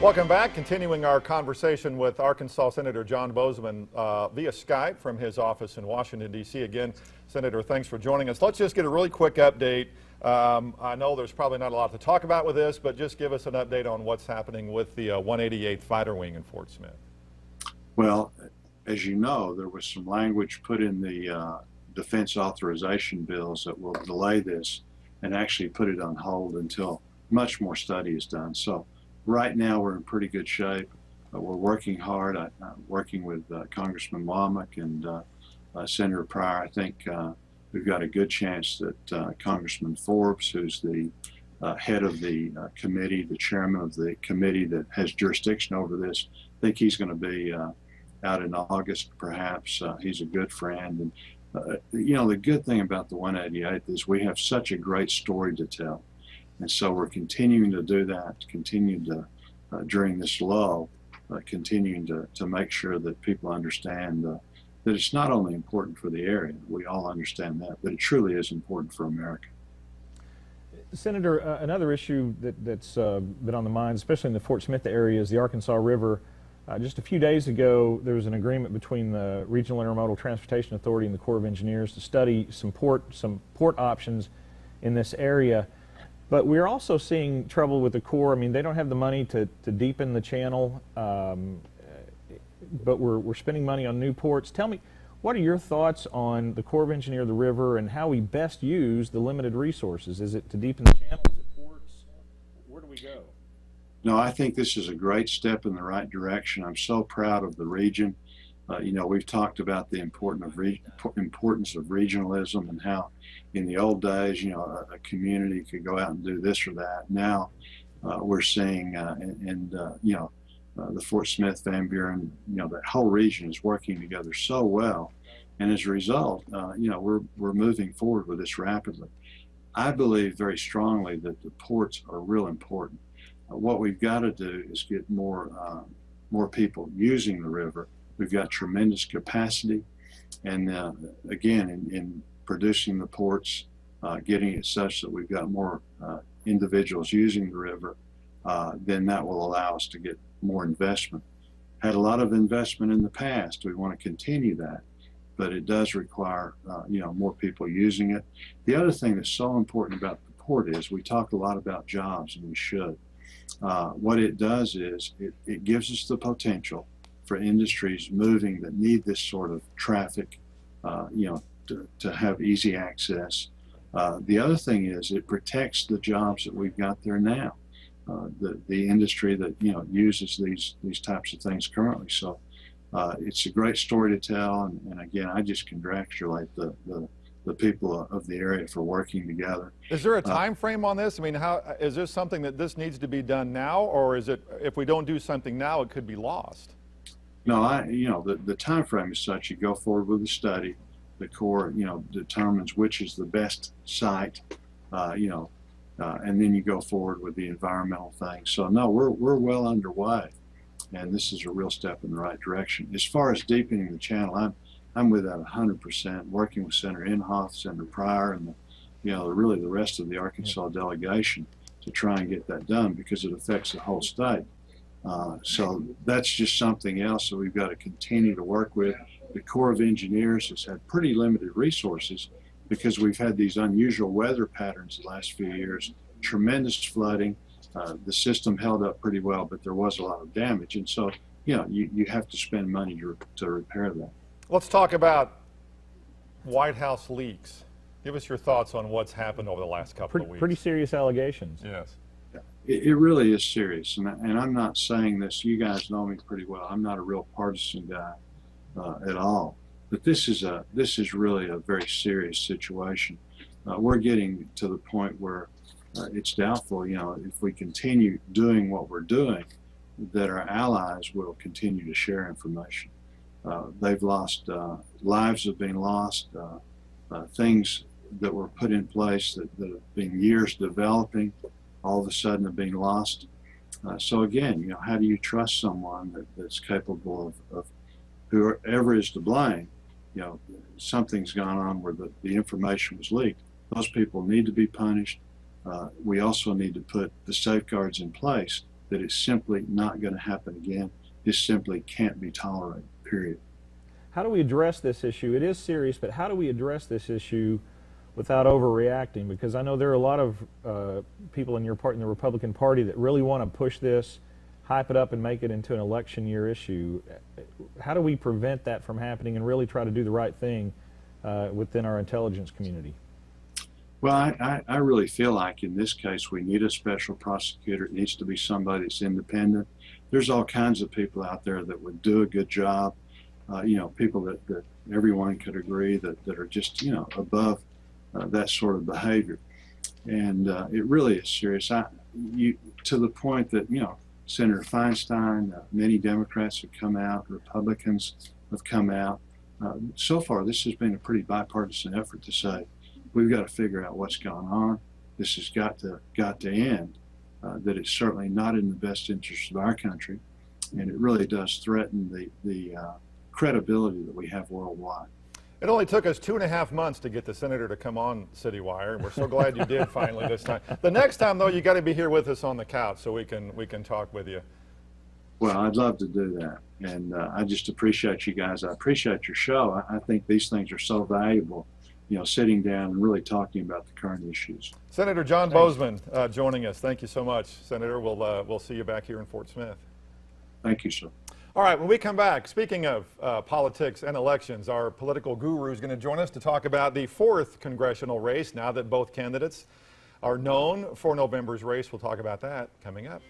Welcome back. Continuing our conversation with Arkansas Senator John Boozman via Skype from his office in Washington, D.C. Again, Senator, thanks for joining us. Let's just get a really quick update. I know there's probably not a lot to talk about with this, but just give us an update on what's happening with the 188th Fighter Wing in Fort Smith. Well, as you know, there was some language put in the defense authorization bills that will delay this and actually put it on hold until much more study is done. So right now we're in pretty good shape. We're working hard. I'm working with Congressman Womack and Senator Pryor. I think we've got a good chance that Congressman Forbes, who's the head of the committee, the chairman of the committee that has jurisdiction over this, I think he's going to be out in August, perhaps. He's a good friend. And, you know, the good thing about the 188th is we have such a great story to tell. And so we're continuing to do that, continuing to, during this lull, continuing to make sure that people understand that it's not only important for the area, we all understand that, but it truly is important for America. Senator, another issue that's been on the mind, especially in the Fort Smith area, is the Arkansas River. Just a few days ago, there was an agreement between the Regional Intermodal Transportation Authority and the Corps of Engineers to study some port options in this area. But we're also seeing trouble with the Corps. I mean, they don't have the money to deepen the channel, but we're spending money on new ports. Tell me, what are your thoughts on the Corps of Engineers of the river and how we best use the limited resources? Is it to deepen the channel? Is it ports? Where do we go? No, I think this is a great step in the right direction. I'm so proud of the region. You know, we've talked about the importance of regionalism and how in the old days, you know, a community could go out and do this or that. Now we're seeing, you know, the Fort Smith, Van Buren, you know, that whole region is working together so well. And as a result, you know, we're moving forward with this rapidly. I believe very strongly that the ports are real important. What we've got to do is get more people using the river. We've got tremendous capacity, and again, in producing the ports, getting it such that we've got more individuals using the river, then that will allow us to get more investment. Had a lot of investment in the past. We want to continue that, but it does require you know, more people using it. The other thing that's so important about the port is we talk a lot about jobs, and we should. What it does is it gives us the potential for industries moving that need this sort of traffic, you know, to have easy access. The other thing is it protects the jobs that we've got there now, the industry that, you know, uses these types of things currently. So it's a great story to tell, and again, I just congratulate the people of the area for working together. Is there a time frame on this? I mean, how is this something that this needs to be done now, or is it if we don't do something now, it could be lost? No, you know, the time frame is such. You go forward with the study. The Corps, you know, determines which is the best site, you know, and then you go forward with the environmental thing. So no, we're well underway, and this is a real step in the right direction. As far as deepening the channel, I'm with that 100%. Working with Senator Inhofe, Senator Pryor, and you know, really the rest of the Arkansas delegation to try and get that done because it affects the whole state. So that's just something else that we've got to continue to work with. The Corps of Engineers has had pretty limited resources because we've had these unusual weather patterns the last few years, tremendous flooding. The system held up pretty well, but there was a lot of damage. And so, you know, you have to spend money to repair that. Let's talk about White House leaks. Give us your thoughts on what's happened over the last couple of weeks. Pretty serious allegations. Yes. It really is serious, and I'm not saying this. You guys know me pretty well. I'm not a real partisan guy at all. But this is really a very serious situation. We're getting to the point where it's doubtful, you know, if we continue doing what we're doing, that our allies will continue to share information. They've lost, lives have been lost, things that were put in place that have been years developing, all of a sudden have been lost. So again, you know, how do you trust someone that's capable of whoever is to blame? You know, something's gone on where the information was leaked. Those people need to be punished. We also need to put the safeguards in place that it's simply not going to happen again. This simply can't be tolerated, period. How do we address this issue? It is serious, but how do we address this issue without overreacting? Because I know there are a lot of people in the Republican Party that really want to push this, hype it up, and make it into an election year issue. How do we prevent that from happening and really try to do the right thing within our intelligence community? Well, I really feel like in this case we need a special prosecutor. It needs to be somebody that's independent. There's all kinds of people out there that would do a good job. You know, people that everyone could agree that are just, you know, above that sort of behavior. And it really is serious. To the point that, you know, Senator Feinstein, many Democrats have come out, Republicans have come out. So far, this has been a pretty bipartisan effort to say, we've got to figure out what's going on. This has got to end. That it's certainly not in the best interest of our country, and it really does threaten the credibility that we have worldwide. It only took us 2.5 months to get the senator to come on CityWire, and we're so glad you did finally this time. The next time, though, you got to be here with us on the couch so we can talk with you. Well, I'd love to do that, and I just appreciate you guys. I appreciate your show. I think these things are so valuable. You know, sitting down and really talking about the current issues. Senator John Boozman joining us. Thank you so much, Senator. We'll see you back here in Fort Smith. Thank you, sir. All right, when we come back, speaking of politics and elections, our political guru is going to join us to talk about the 4th congressional race now that both candidates are known for November's race. We'll talk about that coming up.